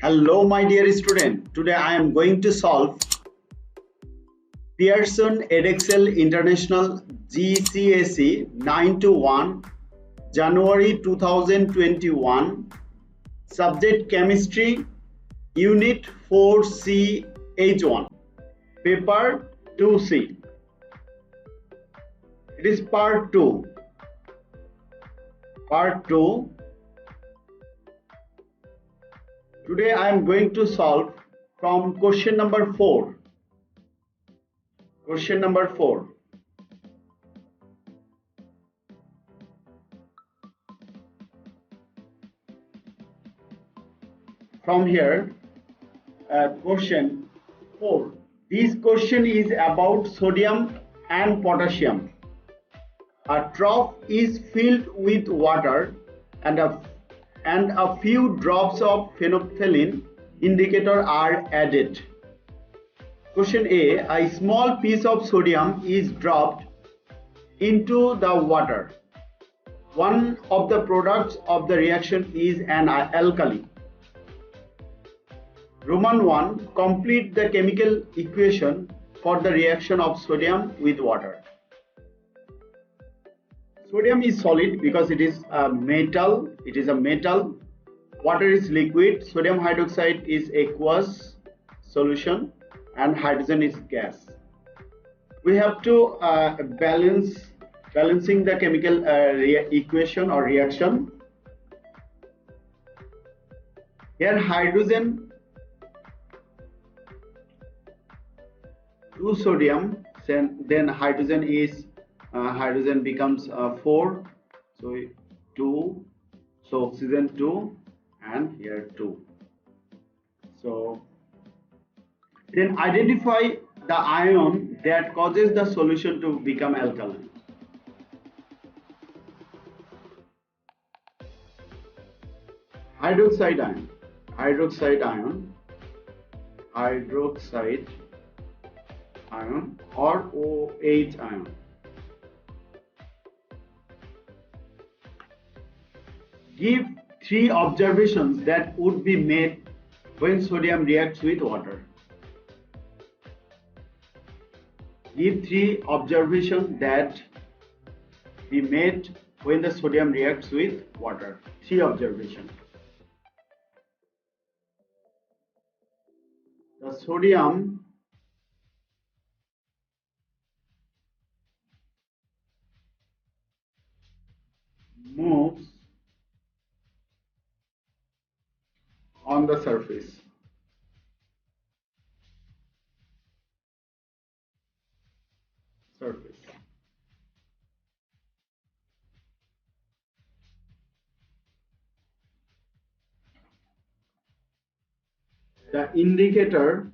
Hello, my dear student. Today I am going to solve Pearson EDEXCEL International GCSE 9 to 1 January 2021 Subject Chemistry Unit 4C H1 Paper 2C. It is part 2. Today I am going to solve from question number 4. Question number 4. From here, question 4. This question is about sodium and potassium. A trough is filled with water and a few drops of phenolphthalein indicator are added. Question A. A small piece of sodium is dropped into the water. One of the products of the reaction is an alkali. Roman 1. Complete the chemical equation for the reaction of sodium with water. Sodium is solid because it is a metal. Water is liquid. Sodium hydroxide is aqueous solution and hydrogen is gas. We have to balancing the chemical equation or reaction. Here hydrogen 2 sodium, then hydrogen is hydrogen becomes 4, so 2, so oxygen 2 and here 2. So then identify the ion that causes the solution to become alkaline. Hydroxide ion or OH ion. Give 3 observations that would be made when sodium reacts with water. Give 3 observations that be made when the sodium reacts with water. 3 observations. The sodium moves on the surface. The indicator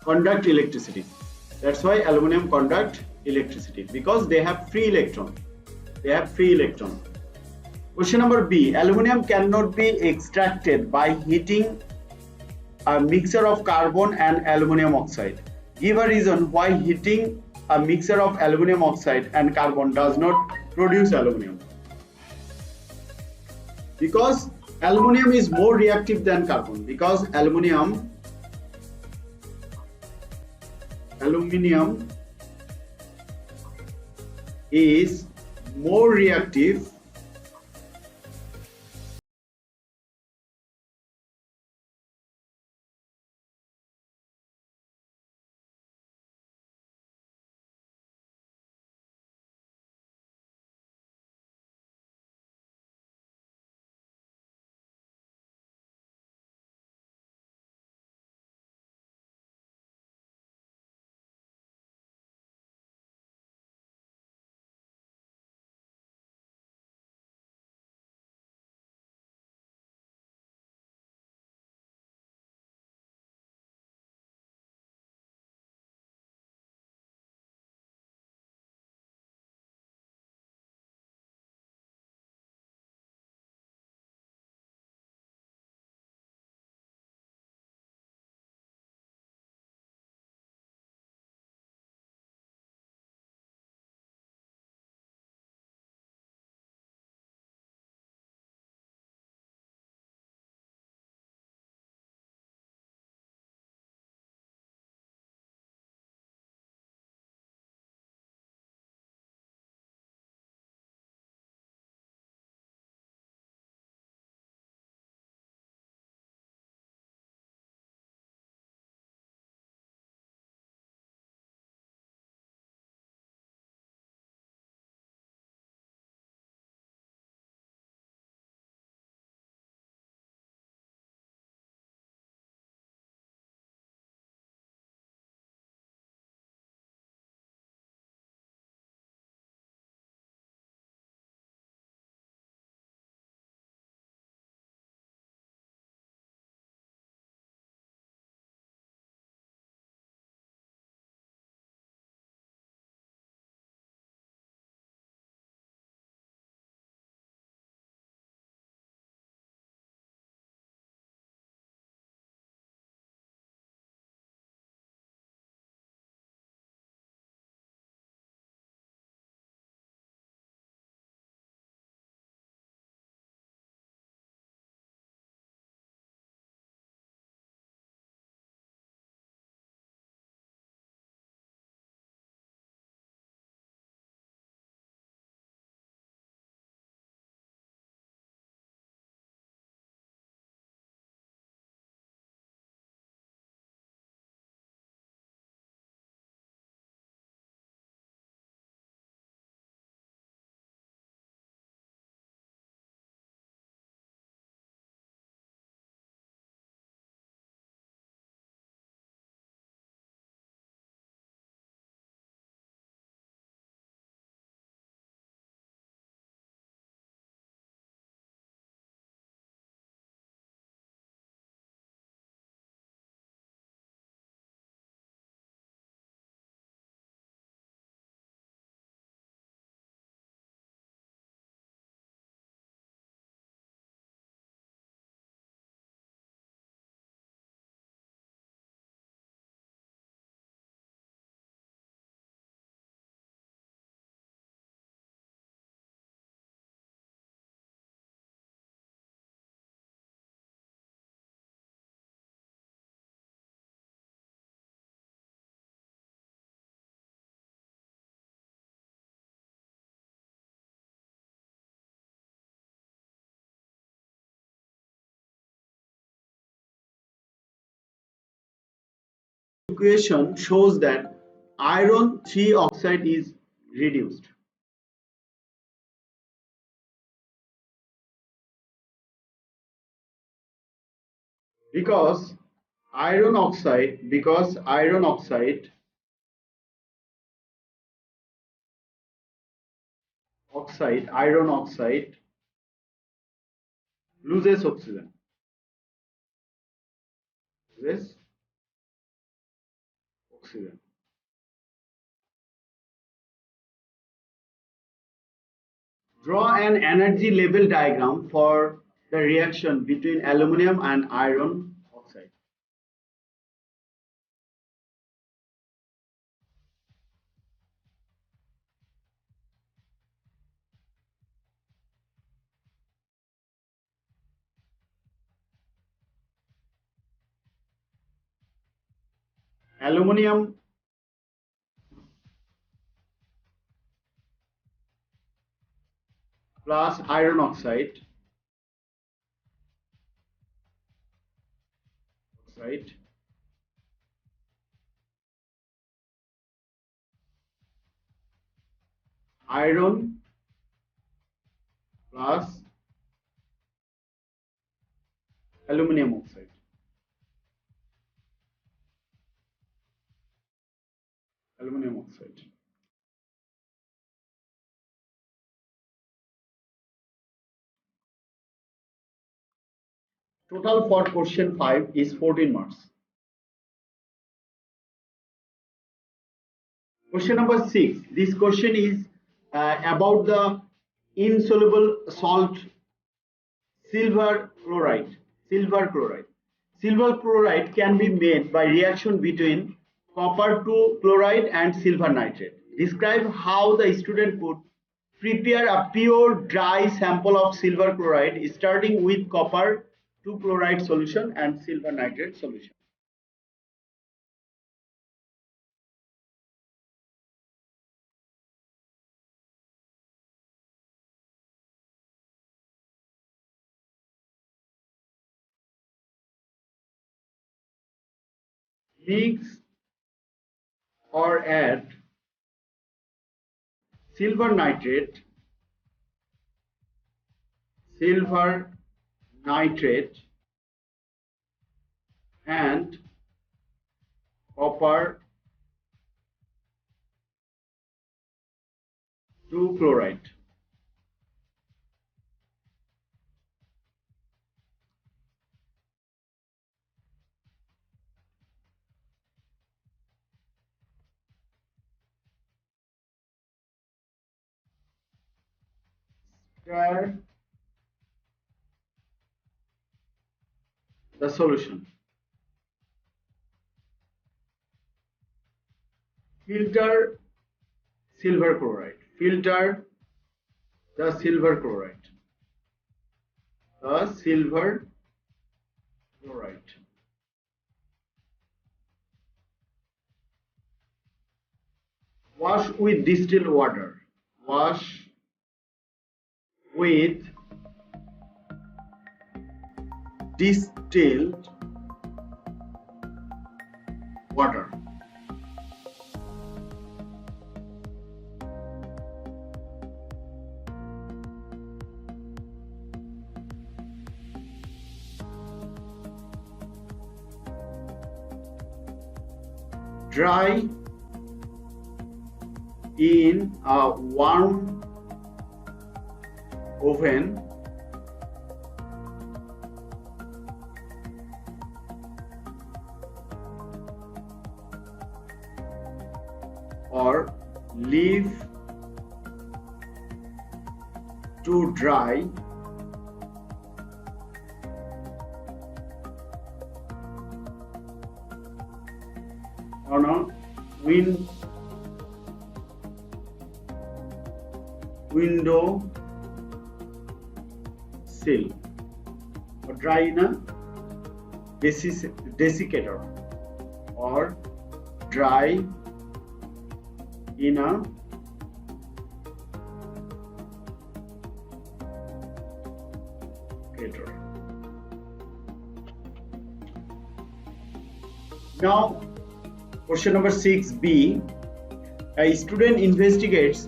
conduct electricity. That's why aluminum conduct electricity, because they have free electron. They have free electron. Question number B. Aluminum cannot be extracted by heating a mixture of carbon and aluminum oxide. Give a reason why heating a mixture of aluminum oxide and carbon does not produce aluminum. Because aluminum is more reactive than carbon. Because aluminum is more reactive equation shows that iron 3 oxide is reduced. Because iron oxide loses oxygen. Yes. oxygen. Draw an energy level diagram for the reaction between aluminum and iron oxide. Aluminum plus iron oxide, iron plus aluminum oxide. Total for question 5 is 14 marks. Question number 6. This question is about the insoluble salt silver chloride. Silver chloride can be made by reaction between copper 2 chloride and silver nitrate. Describe how the student could prepare a pure dry sample of silver chloride starting with copper 2 chloride solution and silver nitrate solution. Mix or add silver nitrate and copper 2 chloride. Stir the solution. Filter silver chloride. Filter the silver chloride. Wash with distilled water. Wash with distilled water. Dry in a warm oven or leave to dry on a window sill or dry in a desiccator or dry in a caterer. Now question number 6b, a student investigates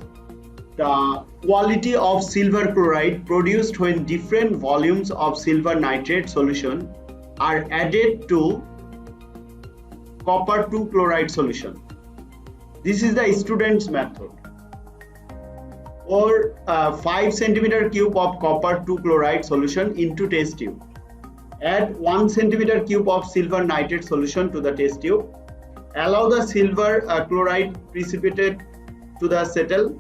the quality of silver chloride produced when different volumes of silver nitrate solution are added to copper 2 chloride solution. This is the student's method. Or 5 cm³ of copper 2 chloride solution into test tube. Add 1 cm³ of silver nitrate solution to the test tube. Allow the silver chloride precipitate to settle.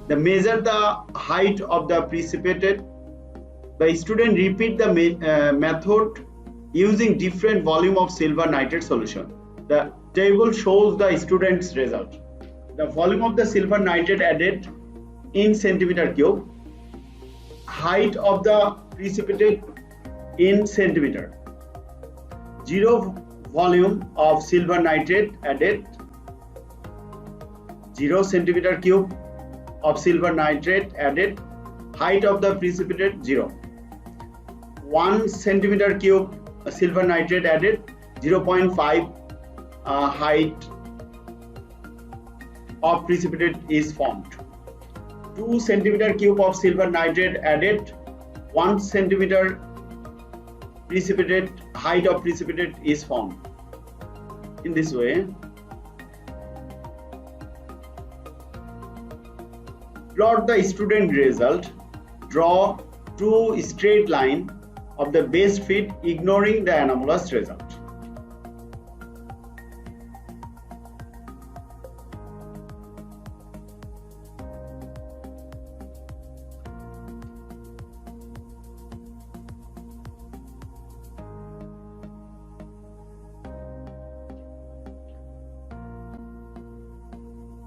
The measure the height of the precipitate. The student repeat the method using different volume of silver nitrate solution. The table shows the student's result. The volume of the silver nitrate added in centimeter cube, height of the precipitate in centimeter, 0 volume of silver nitrate added, 0 centimeter cube of silver nitrate added, height of the precipitate 0, 1 centimeter cube silver nitrate added, 0.5 height of precipitate is formed. 2 centimeter cube of silver nitrate added, 1 centimeter precipitate height of precipitate is formed. In this way, plot the student result. Draw 2 straight line of the base fit ignoring the anomalous result.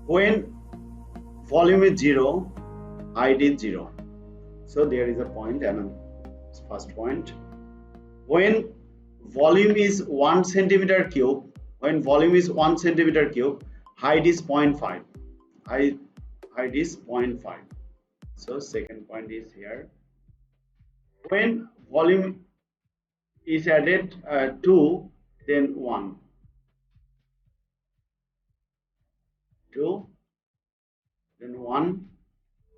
When volume is 0, height is 0. So there is a point, and first point. When volume is 1 centimeter cube, height is 0.5. Height is 0.5. So second point is here. When volume is added 2, then 1. 2, then 1.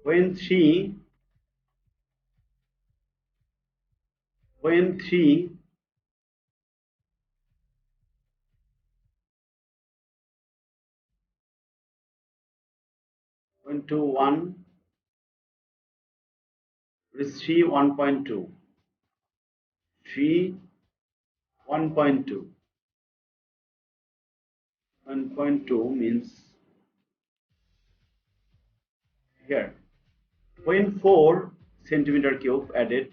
When 3, when 2 1 is 3 1.2, 3 1.2. 1.2 means here. When 4 centimeter cube added,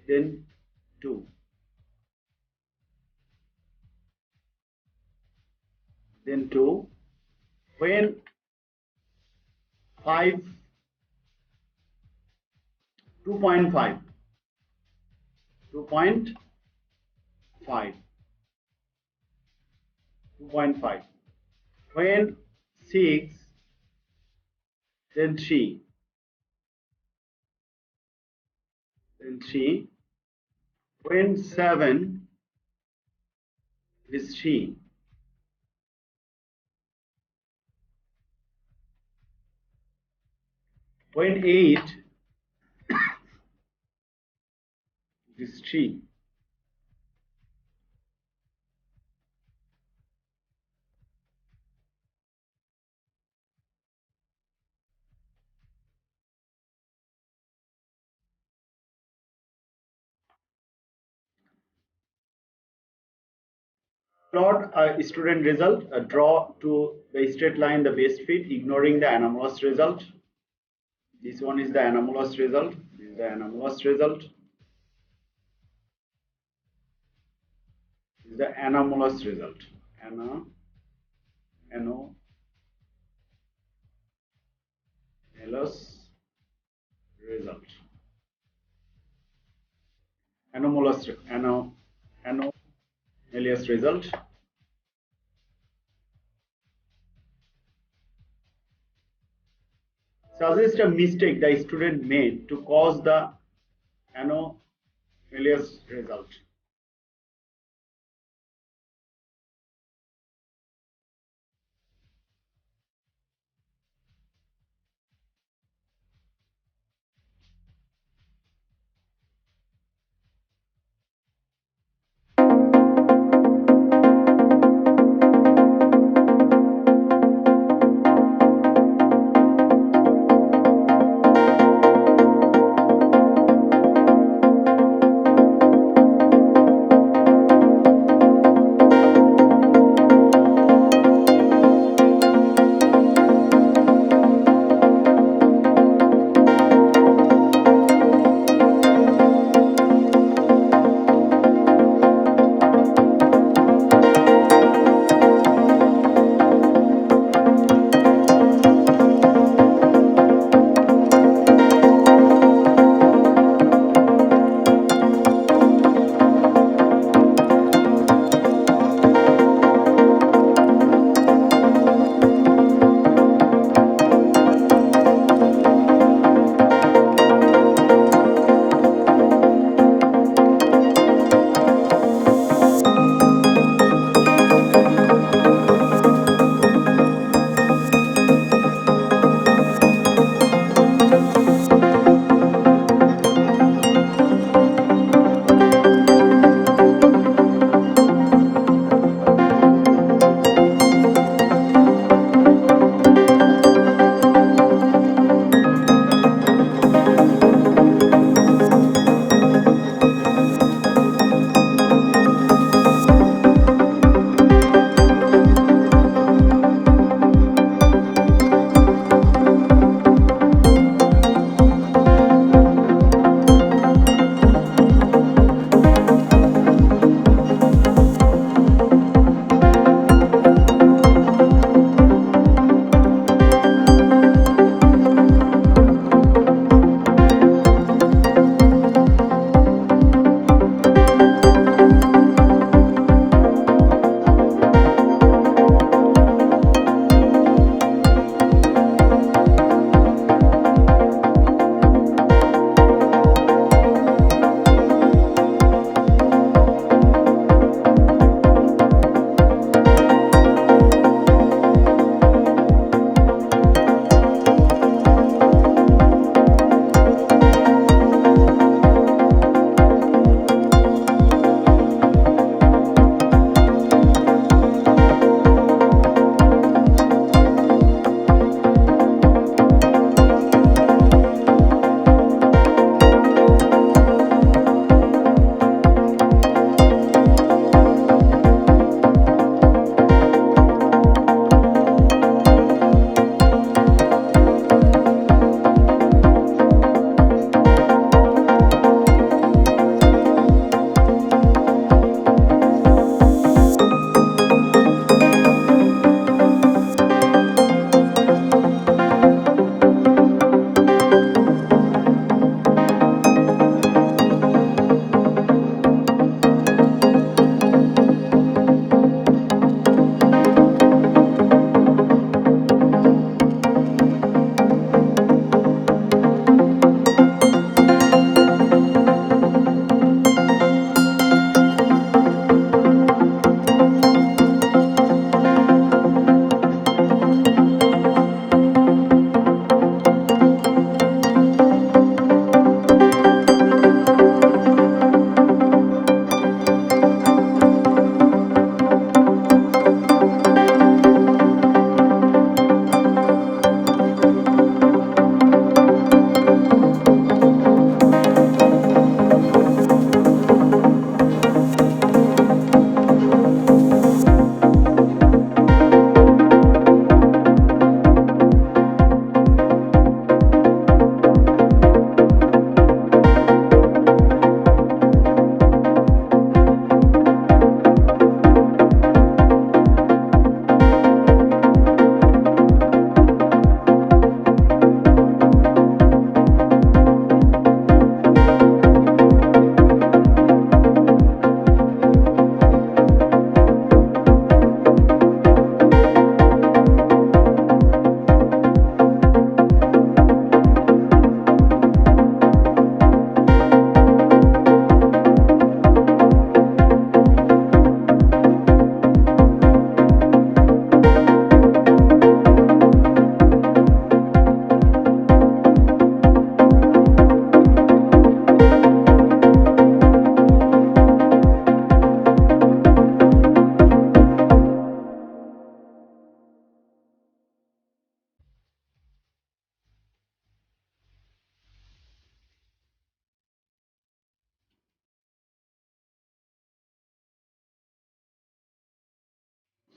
then 2, then 2. When 5 2.5, 2.5, 2.5. When 6, then 3, then 3. When 7 is 3. When 8 is 3. Plot a student result. Draw to the straight line the base fit ignoring the anomalous result. This one is the anomalous result. This is the anomalous result. This is the anomalous result. Anomalous result. Anomalous result. Suggest a mistake the student made to cause the anomalous result.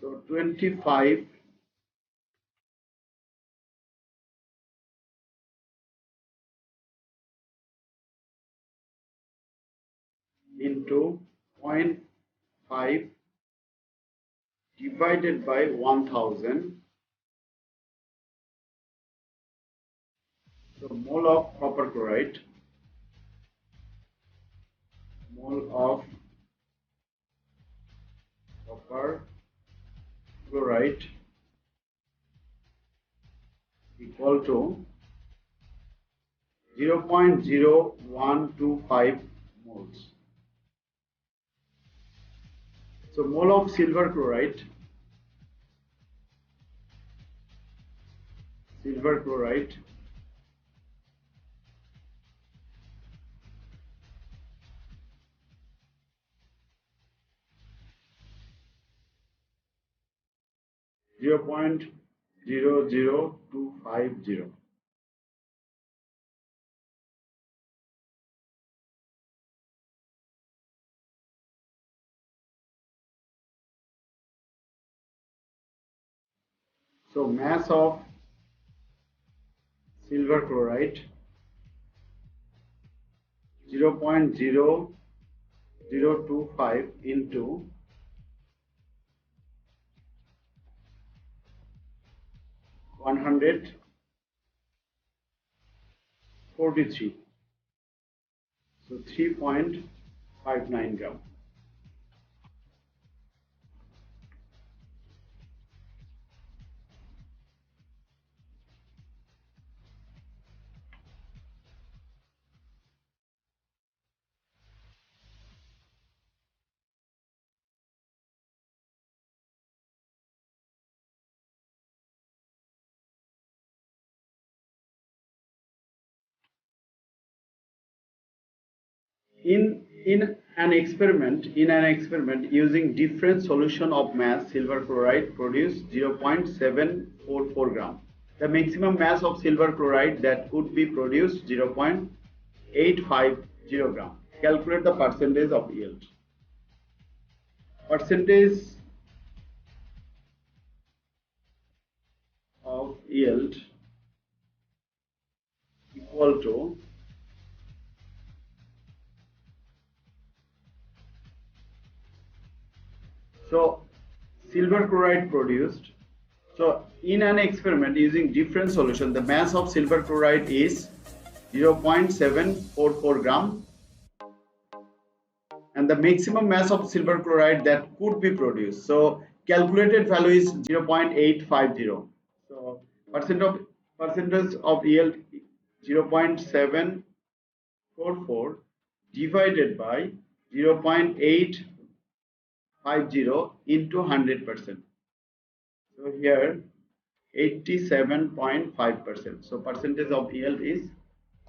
So 25 into 0.5 divided by 1000. So mole of copper chloride, mole of copper chloride equal to 0.0125 moles. So mole of silver chloride 0.00250. So mass of silver chloride 0.0025 into 143. So 3.59 gram. In an experiment using different solution of mass, silver chloride produced 0.744 gram. The maximum mass of silver chloride that could be produced 0.850 gram. Calculate the percentage of yield. Percentage of yield equal to so silver chloride produced. So in an experiment using different solution, the mass of silver chloride is 0.744 gram and the maximum mass of silver chloride that could be produced. So calculated value is 0.850. So percentage of yield 0.744 divided by 0.850 into 100%. So here 87.5%. So percentage of yield is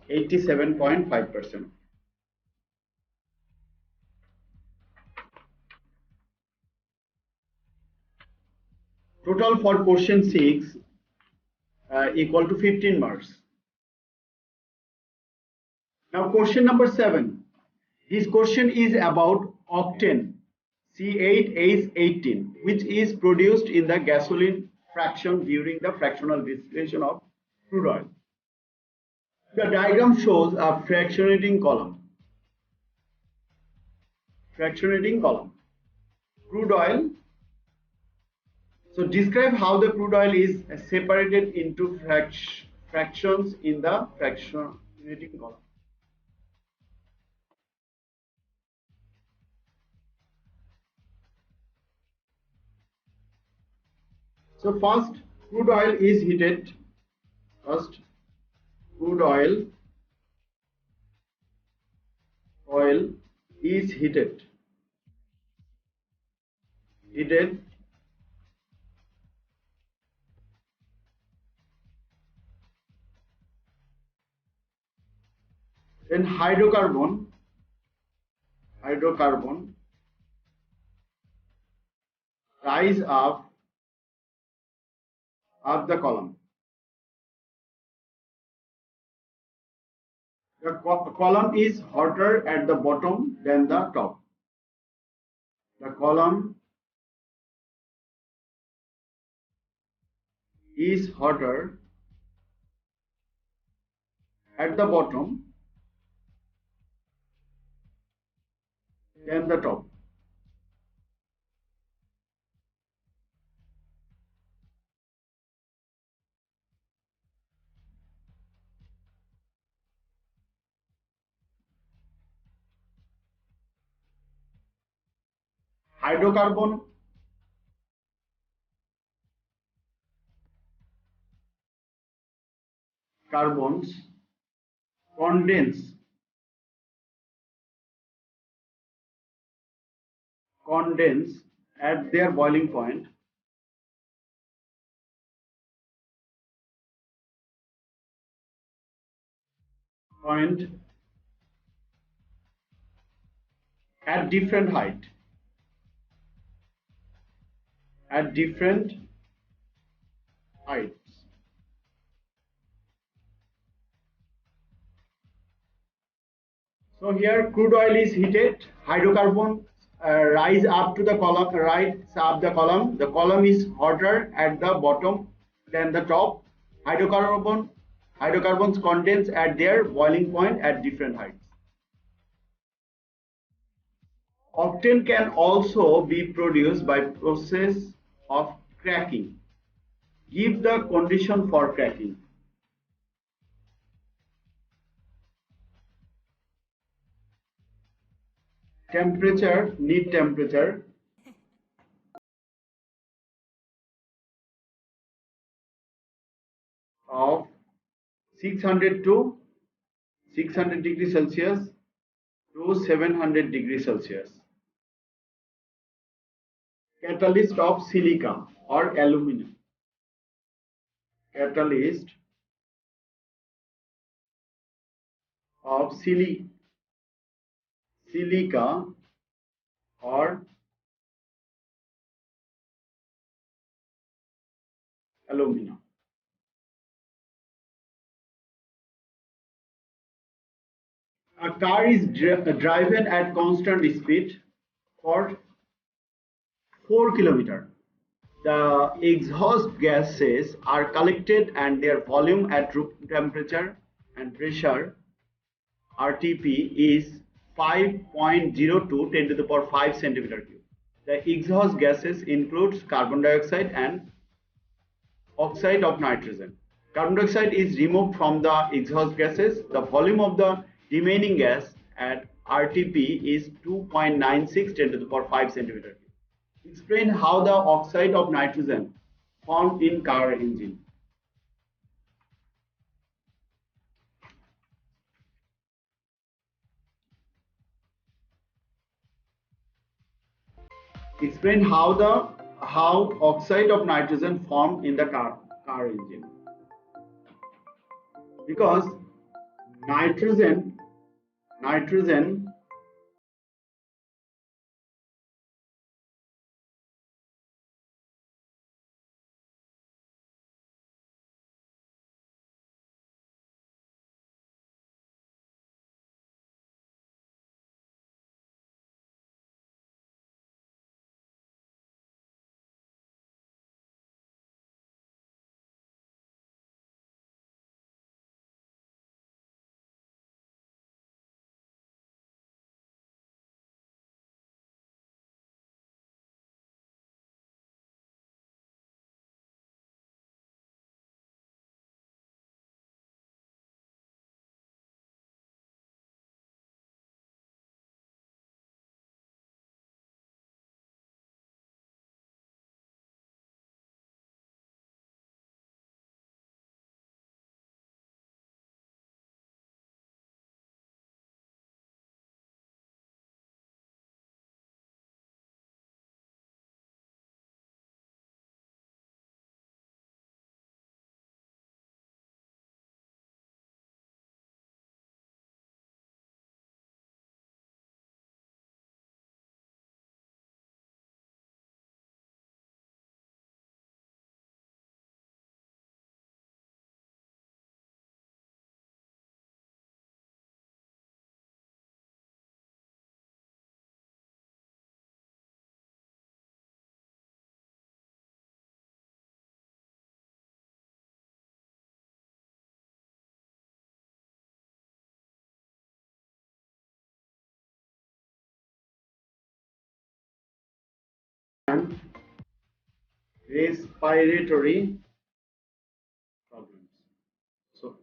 87.5%. Total for question 6 equal to 15 marks. Now question number 7. This question is about octane C8H18 which is produced in the gasoline fraction during the fractional distillation of crude oil. The diagram shows a fractionating column. Crude oil. So describe how the crude oil is separated into fractions in the fractionating column. So first crude oil is heated. First crude oil is heated. Then hydrocarbon rise up the column. The column is hotter at the bottom than the top. The column is hotter at the bottom than the top. Hydrocarbon carbons condense at their boiling point at different heights. So here crude oil is heated, hydrocarbon rise up to the column, rise up the column. The column is hotter at the bottom than the top. Hydrocarbons condense at their boiling point at different heights. Octane can also be produced by process of cracking. Give the condition for cracking. Need temperature of 600 to 600 degrees Celsius to 700 degrees Celsius. Catalyst of silica or aluminum. Catalyst of silica or aluminum. A car is driven at constant speed for 4 kilometers. The exhaust gases are collected and their volume at room temperature and pressure RTP is 5.02 10 to the power 5 centimeter cube. The exhaust gases includes carbon dioxide and oxide of nitrogen. Carbon dioxide is removed from the exhaust gases. The volume of the remaining gas at RTP is 2.96 10 to the power 5 centimeter cube. Explain how the oxide of nitrogen formed in car engine. Explain how oxide of nitrogen formed in the car engine. Because nitrogen respiratory problems. So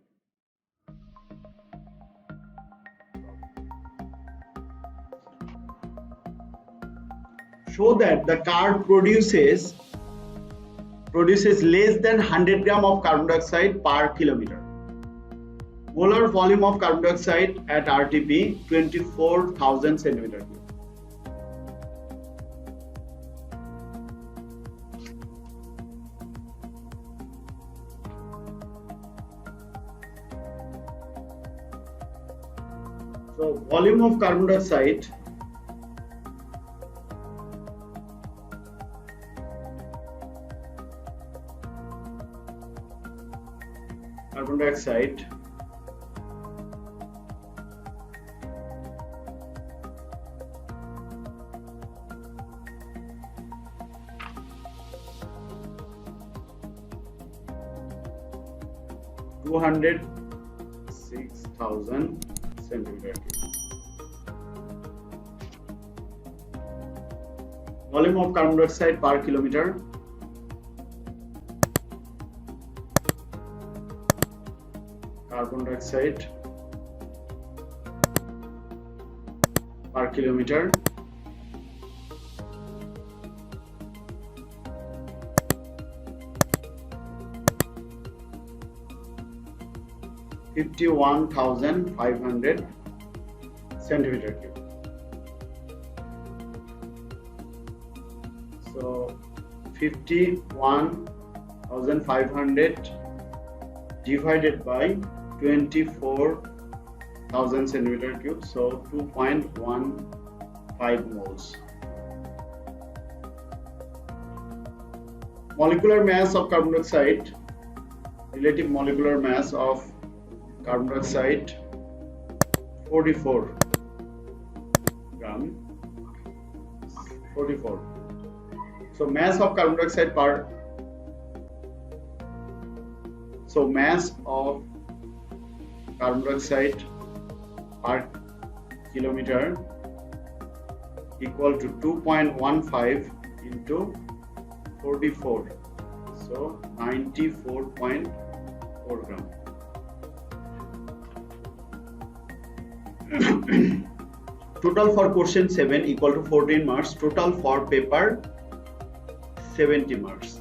show that the car produces less than 100 gram of carbon dioxide per kilometer. Molar volume of carbon dioxide at RTP 24,000 centimeter cube. So volume of carbon dioxide (206,000 centimeter cube). Volume of carbon dioxide per kilometer. Carbon dioxide per kilometer. (51,500 centimeter cube). So 51,500 divided by 24,000 centimeter cube, so 2.15 moles. Molecular mass of carbon dioxide, relative molecular mass of carbon dioxide 44 gram. 44. So mass of carbon dioxide per mass of carbon dioxide per kilometer equal to 2.15 into 44, so 94.4 gram. Total for question 7 equal to 14 marks. Total for paper 70 marks.